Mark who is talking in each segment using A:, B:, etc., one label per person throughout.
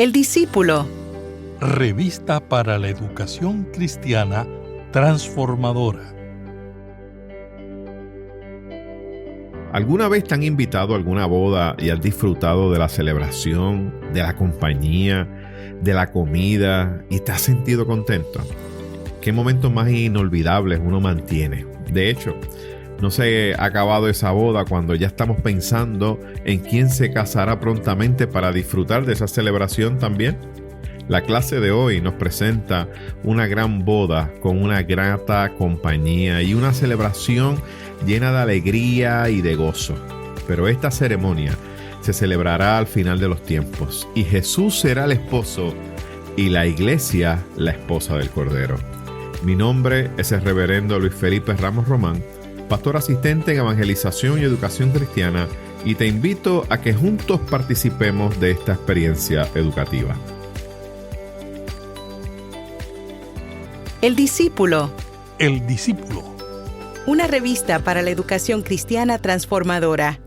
A: El discípulo.
B: Revista para la educación cristiana transformadora.
C: ¿Alguna vez te han invitado a alguna boda y has disfrutado de la celebración, de la compañía, de la comida y te has sentido contento? ¿Qué momentos más inolvidables uno mantiene? De hecho, no se ha acabado esa boda cuando ya estamos pensando en quién se casará prontamente para disfrutar de esa celebración también. La clase de hoy nos presenta una gran boda con una grata compañía y una celebración llena de alegría y de gozo. Pero esta ceremonia se celebrará al final de los tiempos y Jesús será el esposo y la iglesia la esposa del Cordero. Mi nombre es el reverendo Luis Felipe Ramos Román, pastor asistente en evangelización y educación cristiana, y te invito a que juntos participemos de esta experiencia educativa.
A: El discípulo.
B: El discípulo.
A: Una revista para la educación cristiana transformadora.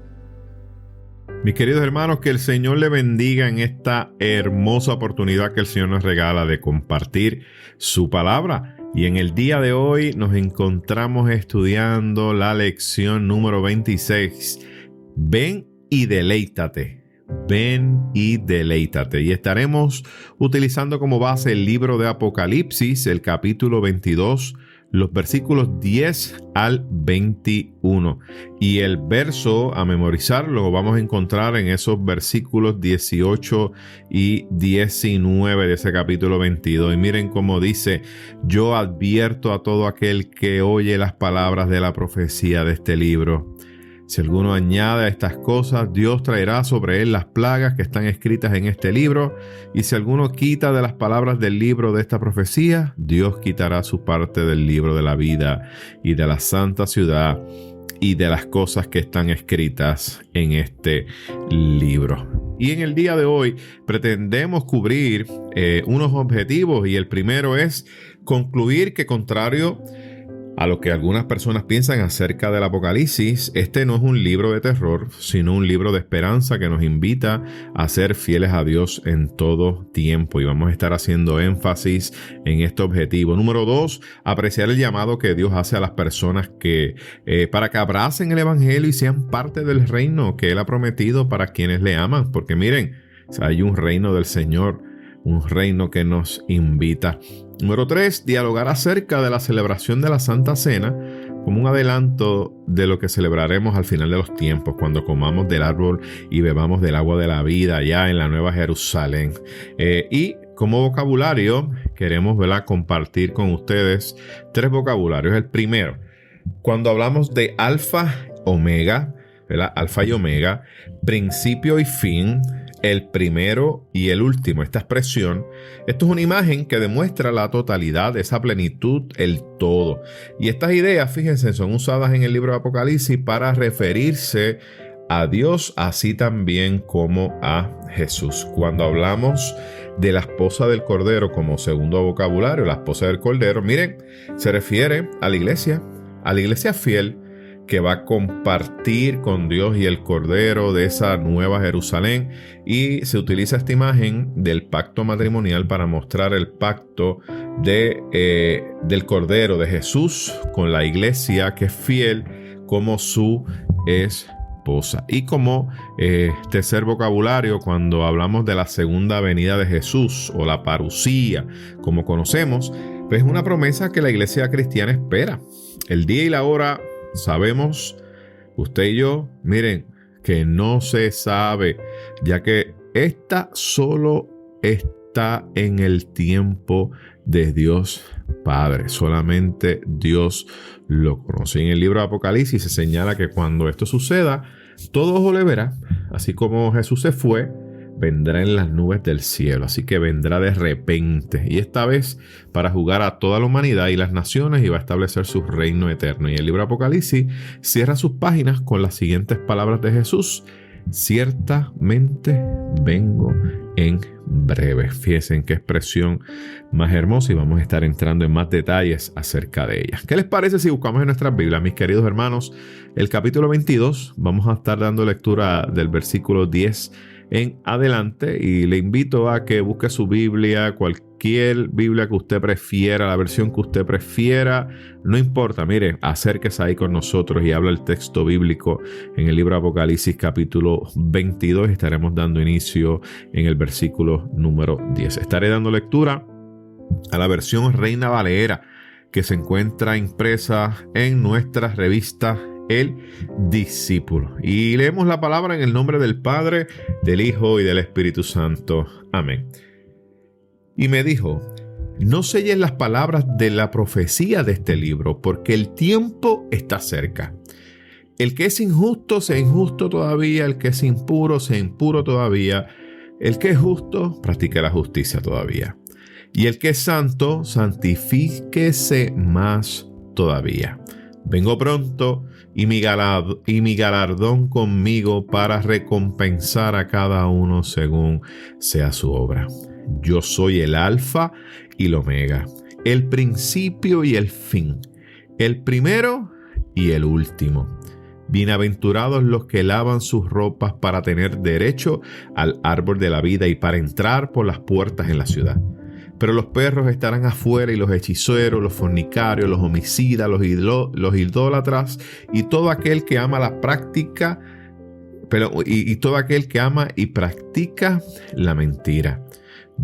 C: Mis queridos hermanos, que el Señor le bendiga en esta hermosa oportunidad que el Señor nos regala de compartir su palabra. Y en el día de hoy nos encontramos estudiando la lección número 26. Ven y deleítate. Ven y deleítate. Y estaremos utilizando como base el libro de Apocalipsis, el capítulo 22, los versículos 10 al 21. Y el verso a memorizar lo vamos a encontrar en esos versículos 18 y 19 de ese capítulo 22. Y miren cómo dice: yo advierto a todo aquel que oye las palabras de la profecía de este libro. Si alguno añade a estas cosas, Dios traerá sobre él las plagas que están escritas en este libro. Y si alguno quita de las palabras del libro de esta profecía, Dios quitará su parte del libro de la vida y de la santa ciudad y de las cosas que están escritas en este libro. Y en el día de hoy pretendemos cubrir unos objetivos, y el primero es concluir que, contrario a lo que algunas personas piensan acerca del Apocalipsis, este no es un libro de terror, sino un libro de esperanza que nos invita a ser fieles a Dios en todo tiempo. Y vamos a estar haciendo énfasis en este objetivo. Número 2, apreciar el llamado que Dios hace a las personas para que abracen el Evangelio y sean parte del reino que Él ha prometido para quienes le aman. Porque miren, hay un reino del Señor, un reino que nos invita. Número 3, dialogar acerca de la celebración de la Santa Cena como un adelanto de lo que celebraremos al final de los tiempos, cuando comamos del árbol y bebamos del agua de la vida allá en la Nueva Jerusalén. Y como vocabulario queremos, compartir con ustedes 3 vocabularios. El primero, cuando hablamos de alfa, omega, alfa y omega, principio y fin, el primero y el último. Esta expresión, esto es una imagen que demuestra la totalidad, esa plenitud, el todo. Y estas ideas, fíjense, son usadas en el libro de Apocalipsis para referirse a Dios, así también como a Jesús. Cuando hablamos de la esposa del Cordero como segundo vocabulario, la esposa del Cordero, miren, se refiere a la iglesia fiel, que va a compartir con Dios y el Cordero de esa nueva Jerusalén, y se utiliza esta imagen del pacto matrimonial para mostrar el pacto del Cordero, de Jesús, con la iglesia que es fiel como su esposa. Y como tercer vocabulario, cuando hablamos de la segunda venida de Jesús, o la parusía, como conocemos, pues es una promesa que la iglesia cristiana espera. El día y la hora sabemos, usted y yo, miren, que no se sabe, ya que esta solo está en el tiempo de Dios Padre. Solamente Dios lo conoce. En el libro de Apocalipsis se señala que cuando esto suceda, todo ojo le verá, así como Jesús se fue, vendrá en las nubes del cielo. Así que vendrá de repente, y esta vez para juzgar a toda la humanidad y las naciones, y va a establecer su reino eterno. Y el libro de Apocalipsis cierra sus páginas con las siguientes palabras de Jesús: ciertamente vengo en breve. Fíjense en qué expresión más hermosa, y vamos a estar entrando en más detalles acerca de ella. ¿Qué les parece si buscamos en nuestras Biblias, mis queridos hermanos, el capítulo 22? Vamos a estar dando lectura del versículo 10 en adelante, y le invito a que busque su Biblia, cualquier Biblia que usted prefiera, la versión que usted prefiera, no importa, mire, acérquese ahí con nosotros y habla el texto bíblico en el libro de Apocalipsis capítulo 22. Estaremos dando inicio en el versículo número 10. Estaré dando lectura a la versión Reina Valera, que se encuentra impresa en nuestra revista El Discípulo. Y leemos la palabra en el nombre del Padre, del Hijo y del Espíritu Santo. Amén. Y me dijo: no selles las palabras de la profecía de este libro, porque el tiempo está cerca. El que es injusto, sea injusto todavía. El que es impuro, sea impuro todavía. El que es justo, practique la justicia todavía. Y el que es santo, santifíquese más todavía. Vengo pronto, y mi galardón conmigo para recompensar a cada uno según sea su obra. Yo soy el Alfa y el Omega, el principio y el fin, el primero y el último. Bienaventurados los que lavan sus ropas para tener derecho al árbol de la vida y para entrar por las puertas en la ciudad. Pero los perros estarán afuera, y los hechiceros, los fornicarios, los homicidas, los idólatras y todo aquel que ama la práctica, y todo aquel que ama y practica la mentira.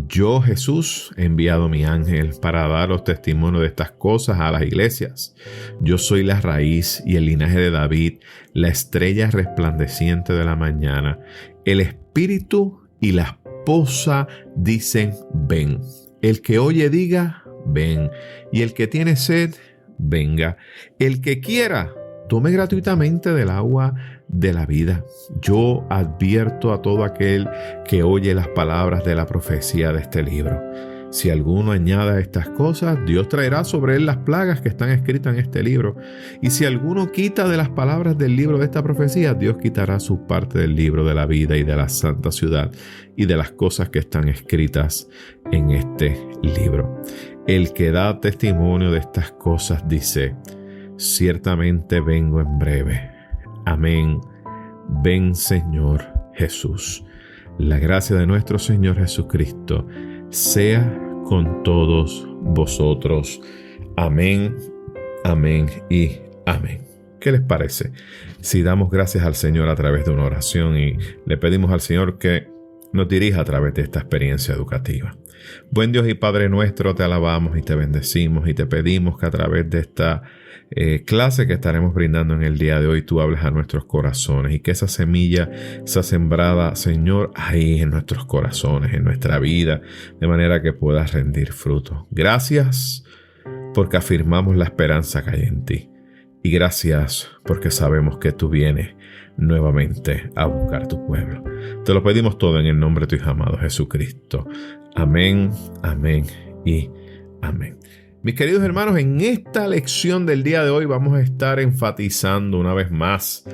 C: Yo, Jesús, he enviado mi ángel para dar los testimonios de estas cosas a las iglesias. Yo soy la raíz y el linaje de David, la estrella resplandeciente de la mañana. El espíritu y la esposa dicen: ven. El que oye diga: ven. Y el que tiene sed, venga. El que quiera, tome gratuitamente del agua de la vida. Yo advierto a todo aquel que oye las palabras de la profecía de este libro. Si alguno añade a estas cosas, Dios traerá sobre él las plagas que están escritas en este libro. Y si alguno quita de las palabras del libro de esta profecía, Dios quitará su parte del libro de la vida y de la santa ciudad y de las cosas que están escritas en este libro. El que da testimonio de estas cosas dice: ciertamente vengo en breve. Amén. Ven, Señor Jesús. La gracia de nuestro Señor Jesucristo sea con todos vosotros. Amén, amén y amén. ¿Qué les parece si damos gracias al Señor a través de una oración y le pedimos al Señor que nos dirija a través de esta experiencia educativa? Buen Dios y Padre nuestro, te alabamos y te bendecimos y te pedimos que a través de esta clase que estaremos brindando en el día de hoy, tú hables a nuestros corazones y que esa semilla sea sembrada, Señor, ahí en nuestros corazones, en nuestra vida, de manera que pueda rendir fruto. Gracias porque afirmamos la esperanza que hay en ti, y gracias porque sabemos que tú vienes nuevamente a buscar tu pueblo. Te lo pedimos todo en el nombre de tu Hijo amado Jesucristo. Amén, amén y amén. Mis queridos hermanos, en esta lección del día de hoy vamos a estar enfatizando una vez más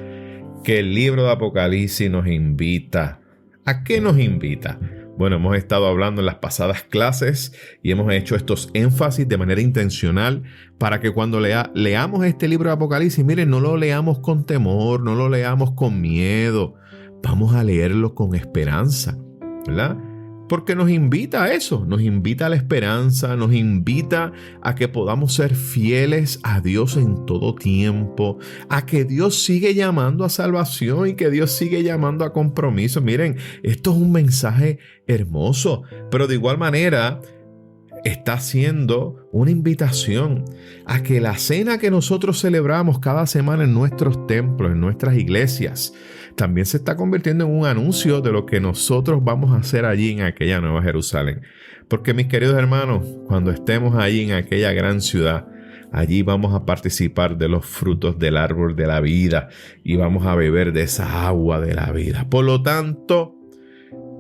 C: que el libro de Apocalipsis nos invita. ¿A qué nos invita? Bueno, hemos estado hablando en las pasadas clases y hemos hecho estos énfasis de manera intencional para que cuando leamos este libro de Apocalipsis, miren, no lo leamos con temor, no lo leamos con miedo. Vamos a leerlo con esperanza, ¿verdad? Porque nos invita a eso, nos invita a la esperanza, nos invita a que podamos ser fieles a Dios en todo tiempo, a que Dios sigue llamando a salvación y que Dios sigue llamando a compromiso. Miren, esto es un mensaje hermoso, pero de igual manera está haciendo una invitación a que la cena que nosotros celebramos cada semana en nuestros templos, en nuestras iglesias, también se está convirtiendo en un anuncio de lo que nosotros vamos a hacer allí en aquella Nueva Jerusalén. Porque, mis queridos hermanos, cuando estemos allí en aquella gran ciudad, allí vamos a participar de los frutos del árbol de la vida y vamos a beber de esa agua de la vida. Por lo tanto,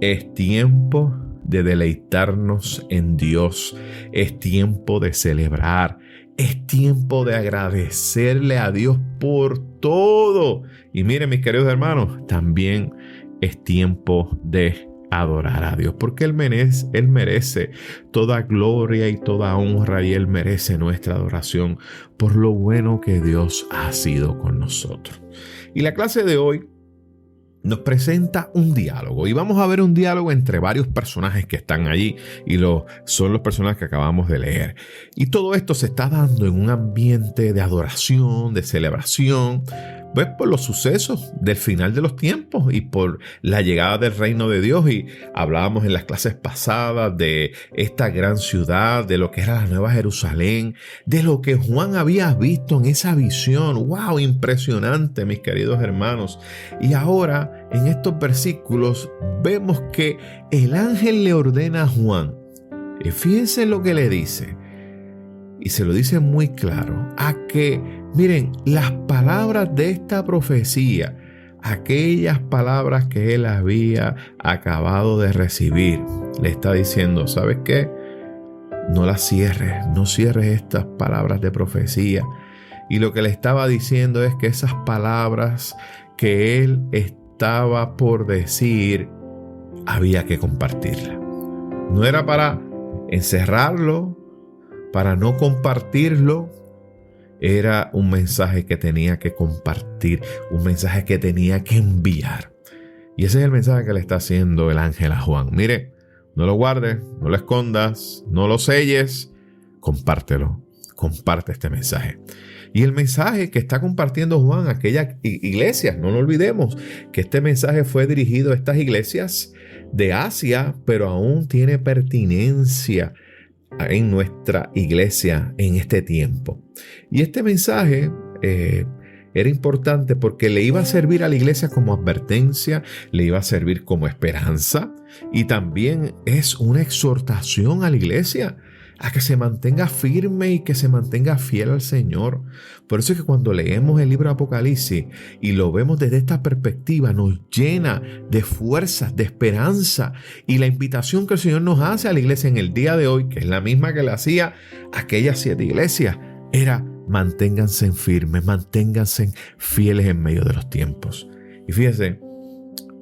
C: es tiempo de deleitarnos en Dios, es tiempo de celebrar, es tiempo de agradecerle a Dios por todo. Y miren, mis queridos hermanos, también es tiempo de adorar a Dios, porque Él merece toda gloria y toda honra, y Él merece nuestra adoración por lo bueno que Dios ha sido con nosotros. Y la clase de hoy nos presenta un diálogo y vamos a ver un diálogo entre varios personajes que están allí y son los personajes que acabamos de leer. Y todo esto se está dando en un ambiente de adoración, de celebración, pues por los sucesos del final de los tiempos y por la llegada del reino de Dios. Y hablábamos en las clases pasadas de esta gran ciudad, de lo que era la Nueva Jerusalén, de lo que Juan había visto en esa visión. ¡Wow! Impresionante, mis queridos hermanos. Y ahora, en estos versículos, vemos que el ángel le ordena a Juan, y fíjense lo que le dice, y se lo dice muy claro, a que, miren, las palabras de esta profecía, aquellas palabras que él había acabado de recibir, le está diciendo, ¿sabes qué? No las cierres, no cierres estas palabras de profecía. Y lo que le estaba diciendo es que esas palabras que él estaba por decir, había que compartirlas. No era para encerrarlo, para no compartirlo. Era un mensaje que tenía que compartir, un mensaje que tenía que enviar. Y ese es el mensaje que le está haciendo el ángel a Juan. Mire, no lo guardes, no lo escondas, no lo selles, compártelo, comparte este mensaje. Y el mensaje que está compartiendo Juan a aquellas iglesias, no lo olvidemos, que este mensaje fue dirigido a estas iglesias de Asia, pero aún tiene pertinencia en nuestra iglesia en este tiempo. Y este mensaje era importante porque le iba a servir a la iglesia como advertencia, le iba a servir como esperanza y también es una exhortación a la iglesia a que se mantenga firme y que se mantenga fiel al Señor. Por eso es que cuando leemos el libro de Apocalipsis y lo vemos desde esta perspectiva, nos llena de fuerzas, de esperanza. Y la invitación que el Señor nos hace a la iglesia en el día de hoy, que es la misma que le hacía a aquellas 7 iglesias, era manténganse firmes, manténganse fieles en medio de los tiempos. Y fíjense,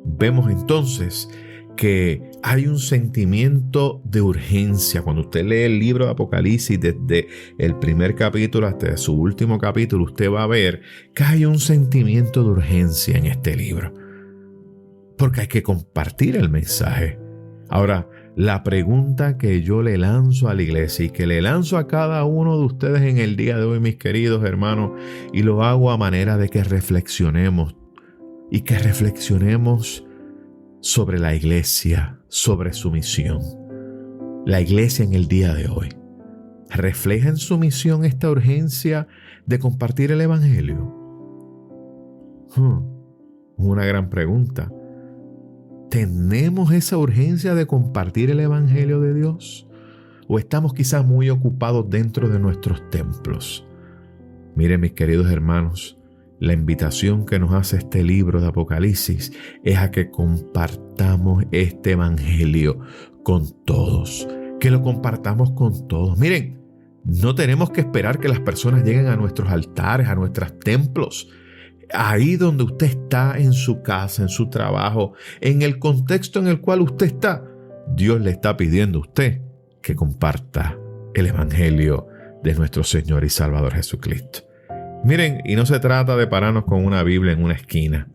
C: vemos entonces que hay un sentimiento de urgencia. Cuando usted lee el libro de Apocalipsis, desde el primer capítulo hasta su último capítulo, usted va a ver que hay un sentimiento de urgencia en este libro. Porque hay que compartir el mensaje. Ahora, la pregunta que yo le lanzo a la iglesia y que le lanzo a cada uno de ustedes en el día de hoy, mis queridos hermanos, y lo hago a manera de que reflexionemos y que reflexionemos sobre la iglesia, sobre su misión. La iglesia en el día de hoy, ¿refleja en su misión esta urgencia de compartir el evangelio? Una gran pregunta. ¿Tenemos esa urgencia de compartir el evangelio de Dios? ¿O estamos quizás muy ocupados dentro de nuestros templos? Miren, mis queridos hermanos, la invitación que nos hace este libro de Apocalipsis es a que compartamos este evangelio con todos, que lo compartamos con todos. Miren, no tenemos que esperar que las personas lleguen a nuestros altares, a nuestros templos. Ahí donde usted está, en su casa, en su trabajo, en el contexto en el cual usted está, Dios le está pidiendo a usted que comparta el evangelio de nuestro Señor y Salvador Jesucristo. Miren, y no se trata de pararnos con una Biblia en una esquina.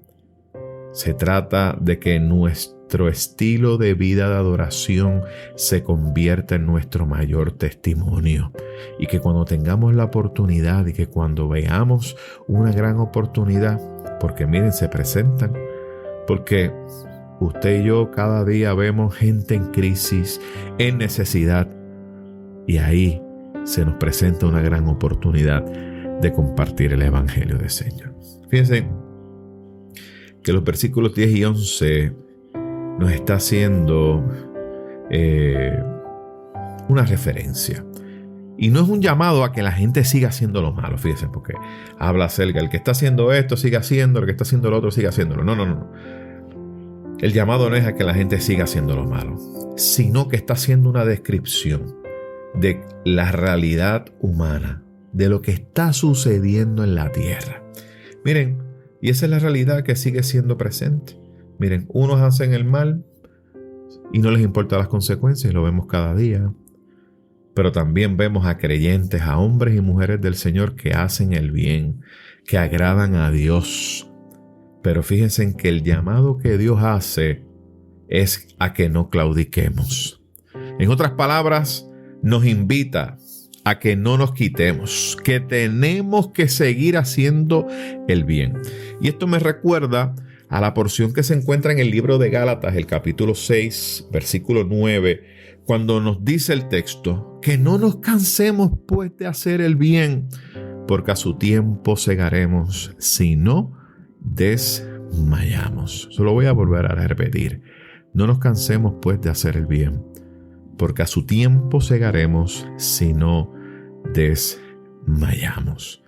C: Se trata de que nuestro estilo de vida de adoración se convierta en nuestro mayor testimonio. Y que cuando tengamos la oportunidad y que cuando veamos una gran oportunidad, porque miren, se presentan, porque usted y yo cada día vemos gente en crisis, en necesidad, y ahí se nos presenta una gran oportunidad de compartir el evangelio del Señor. Fíjense que los versículos 10 y 11 nos está haciendo una referencia. Y no es un llamado a que la gente siga haciendo lo malo, fíjense, porque habla acerca, el que está haciendo esto sigue haciendo, el que está haciendo lo otro sigue haciéndolo. No. El llamado no es a que la gente siga haciendo lo malo, sino que está haciendo una descripción de la realidad humana, de lo que está sucediendo en la tierra. Miren, y esa es la realidad que sigue siendo presente. Miren, unos hacen el mal y no les importan las consecuencias, y lo vemos cada día. Pero también vemos a creyentes, a hombres y mujeres del Señor que hacen el bien, que agradan a Dios, Pero fíjense en que el llamado que Dios hace es a que no claudiquemos. En otras palabras, nos invita a que no nos quitemos, que tenemos que seguir haciendo el bien. Y esto me recuerda a la porción que se encuentra en el libro de Gálatas, el capítulo 6, versículo 9, cuando nos dice el texto, que no nos cansemos pues de hacer el bien, porque a su tiempo segaremos si no desmayamos. Solo voy a volver a repetir. No nos cansemos pues de hacer el bien, porque a su tiempo segaremos si no desmayamos.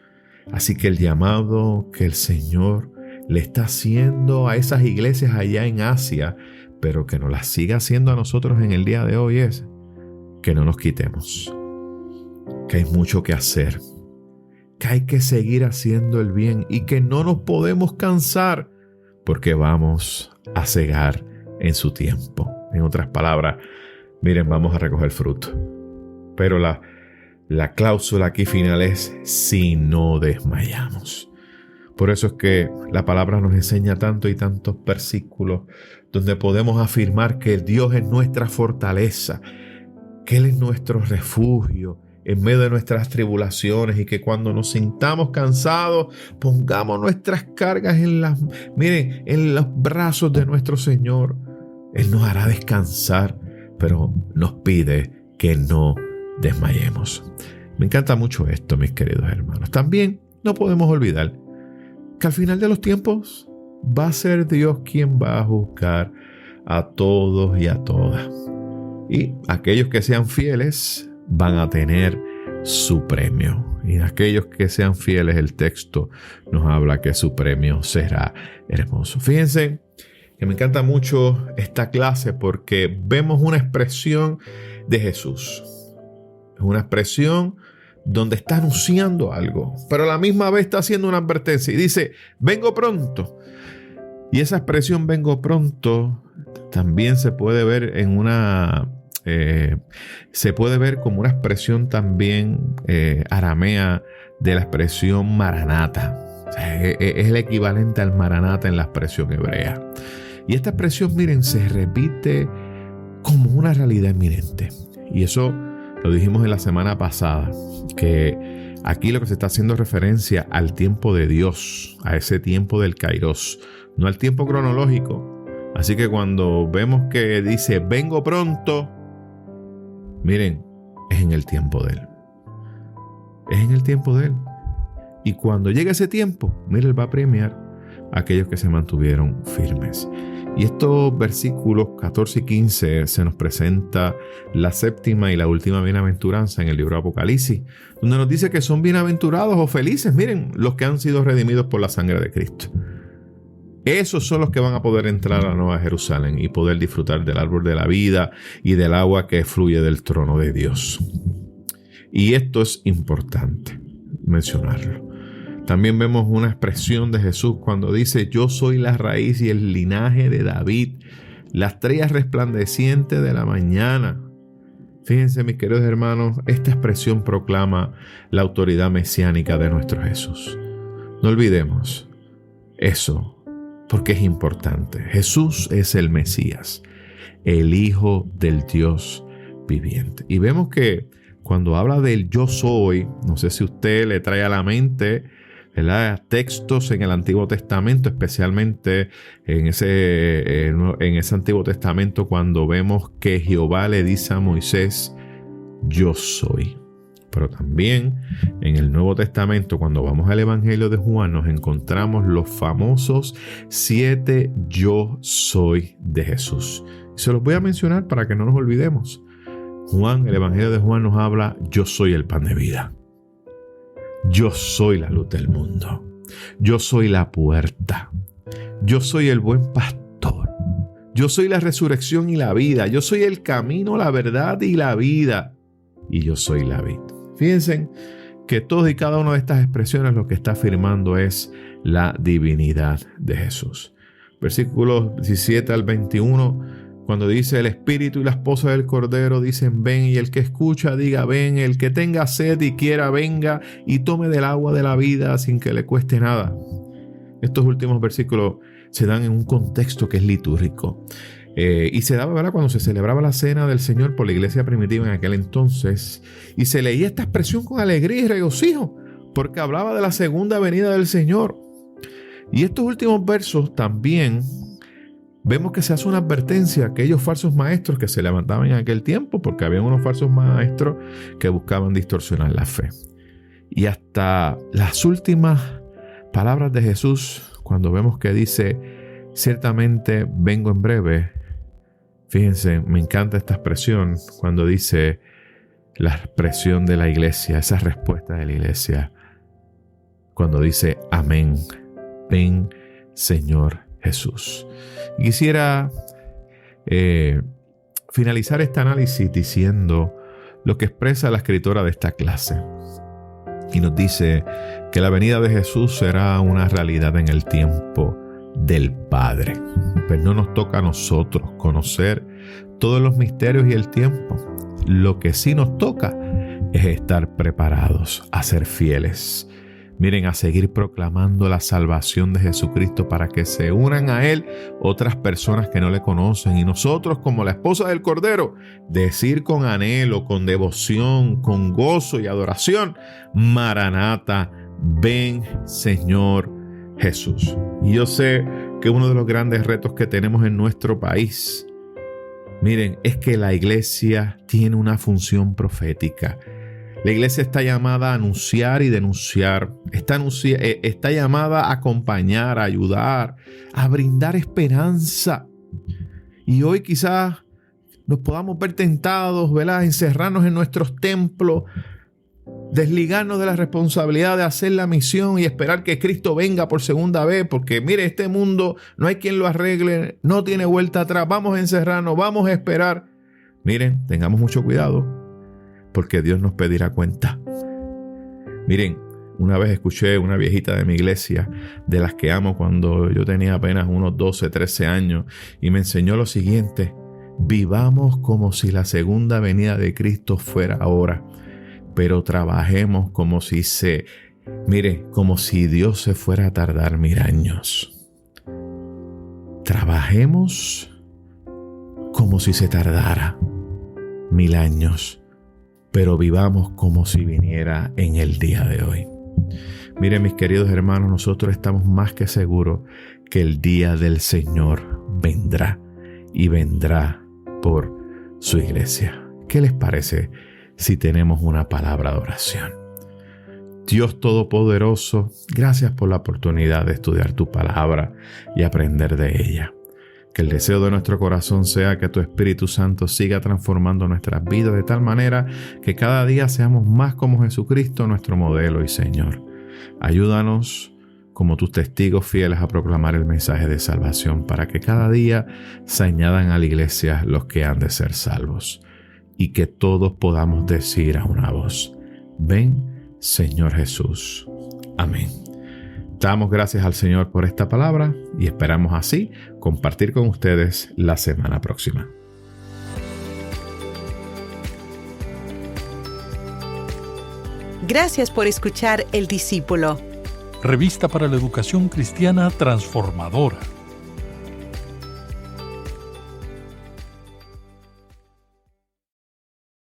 C: Así que el llamado que el Señor le está haciendo a esas iglesias allá en Asia, pero que nos las siga haciendo a nosotros en el día de hoy, es que no nos quitemos, que hay mucho que hacer, que hay que seguir haciendo el bien y que no nos podemos cansar porque vamos a segar en su tiempo. En otras palabras, miren, vamos a recoger fruto. Pero la cláusula aquí final es si no desmayamos. Por eso es que la palabra nos enseña tanto y tantos versículos donde podemos afirmar que Dios es nuestra fortaleza, que Él es nuestro refugio en medio de nuestras tribulaciones, y que cuando nos sintamos cansados, pongamos nuestras cargas en los brazos de nuestro Señor. Él nos hará descansar, pero nos pide que no desmayemos. Me encanta mucho esto, mis queridos hermanos. También no podemos olvidar que al final de los tiempos va a ser Dios quien va a juzgar a todos y a todas. Y aquellos que sean fieles van a tener su premio. Y aquellos que sean fieles, el texto nos habla que su premio será hermoso. Fíjense que me encanta mucho esta clase porque vemos una expresión de Jesús. Es una expresión donde está anunciando algo, pero a la misma vez está haciendo una advertencia y dice, vengo pronto. Y esa expresión vengo pronto también se puede ver como una expresión también aramea de la expresión maranata. O sea, es el equivalente al maranata en la expresión hebrea. Y esta expresión, miren, se repite como una realidad inminente. Y eso lo dijimos en la semana pasada, que aquí lo que se está haciendo referencia al tiempo de Dios, a ese tiempo del Kairos, no al tiempo cronológico. Así que cuando vemos que dice vengo pronto, miren, es en el tiempo de Él. Es en el tiempo de Él. Y cuando llegue ese tiempo, miren, Él va a premiar a aquellos que se mantuvieron firmes. Y estos versículos 14 y 15 se nos presenta la séptima y la última bienaventuranza en el libro de Apocalipsis, donde nos dice que son bienaventurados o felices, miren, los que han sido redimidos por la sangre de Cristo. Esos son los que van a poder entrar a la Nueva Jerusalén y poder disfrutar del árbol de la vida y del agua que fluye del trono de Dios. Y esto es importante mencionarlo. También vemos una expresión de Jesús cuando dice, yo soy la raíz y el linaje de David, la estrella resplandeciente de la mañana. Fíjense, mis queridos hermanos, esta expresión proclama la autoridad mesiánica de nuestro Jesús. No olvidemos eso, porque es importante. Jesús es el Mesías, el Hijo del Dios viviente. Y vemos que cuando habla del yo soy, no sé si usted le trae a la mente, ¿verdad?, textos en el Antiguo Testamento, especialmente en ese Antiguo Testamento cuando vemos que Jehová le dice a Moisés, yo soy. Pero también en el Nuevo Testamento, cuando vamos al Evangelio de Juan, nos encontramos los famosos 7 yo soy de Jesús. Y se los voy a mencionar para que no nos olvidemos. El Evangelio de Juan nos habla, yo soy el pan de vida. Yo soy la luz del mundo. Yo soy la puerta. Yo soy el buen pastor. Yo soy la resurrección y la vida. Yo soy el camino, la verdad y la vida. Y yo soy la vid. Fíjense que todas y cada una de estas expresiones lo que está afirmando es la divinidad de Jesús. Versículos 17 al 21, cuando dice el Espíritu y la esposa del Cordero dicen ven, y el que escucha diga ven, el que tenga sed y quiera venga y tome del agua de la vida sin que le cueste nada. estos últimos versículos se dan en un contexto que es litúrgico. Y se daba, ¿verdad?, cuando se celebraba la cena del Señor por la iglesia primitiva en aquel entonces. Y se leía esta expresión con alegría y regocijo, porque hablaba de la segunda venida del Señor. Y estos últimos versos también vemos que se hace una advertencia a aquellos falsos maestros que se levantaban en aquel tiempo, porque había unos falsos maestros que buscaban distorsionar la fe. Y hasta las últimas palabras de Jesús, cuando vemos que dice, ciertamente vengo en breve. Fíjense, me encanta esta expresión cuando dice la expresión de la iglesia, esa respuesta de la iglesia, cuando dice amén, ven Señor Jesús. Y quisiera finalizar este análisis diciendo lo que expresa la escritora de esta clase. Y nos dice que la venida de Jesús será una realidad en el tiempo del Padre. Pues no nos toca a nosotros conocer todos los misterios y el tiempo. Lo que sí nos toca es estar preparados a ser fieles. Miren, a seguir proclamando la salvación de Jesucristo para que se unan a Él otras personas que no le conocen. Y nosotros, como la esposa del Cordero, decir con anhelo, con devoción, con gozo y adoración, Maranata, ven Señor Jesús. Y yo sé que uno de los grandes retos que tenemos en nuestro país, miren, es que la iglesia tiene una función profética. La iglesia está llamada a anunciar y denunciar. Está llamada a acompañar, a ayudar, a brindar esperanza. Y hoy quizás nos podamos ver tentados, ¿verdad?, encerrarnos en nuestros templos, desligarnos de la responsabilidad de hacer la misión y esperar que Cristo venga por segunda vez, porque mire, este mundo no hay quien lo arregle, no tiene vuelta atrás, vamos a encerrarnos, vamos a esperar. Miren, tengamos mucho cuidado, porque Dios nos pedirá cuenta. Miren, una vez escuché una viejita de mi iglesia, de las que amo, cuando yo tenía apenas unos 12, 13 años, y me enseñó lo siguiente: vivamos como si la segunda venida de Cristo fuera ahora, pero trabajemos como si Dios se fuera a tardar 1000 años. Trabajemos como si se tardara 1000 años, pero vivamos como si viniera en el día de hoy. Miren, mis queridos hermanos, nosotros estamos más que seguros que el día del Señor vendrá, y vendrá por su iglesia. ¿Qué les parece si tenemos una palabra de oración? Dios Todopoderoso, gracias por la oportunidad de estudiar tu palabra y aprender de ella. Que el deseo de nuestro corazón sea que tu Espíritu Santo siga transformando nuestras vidas de tal manera que cada día seamos más como Jesucristo, nuestro modelo y Señor. Ayúdanos como tus testigos fieles a proclamar el mensaje de salvación, para que cada día se añadan a la iglesia los que han de ser salvos, y que todos podamos decir a una voz: ven Señor Jesús. Amén. Damos gracias al Señor por esta palabra y esperamos así compartir con ustedes la semana próxima.
A: Gracias por escuchar El Discípulo.
B: Revista para la educación cristiana transformadora.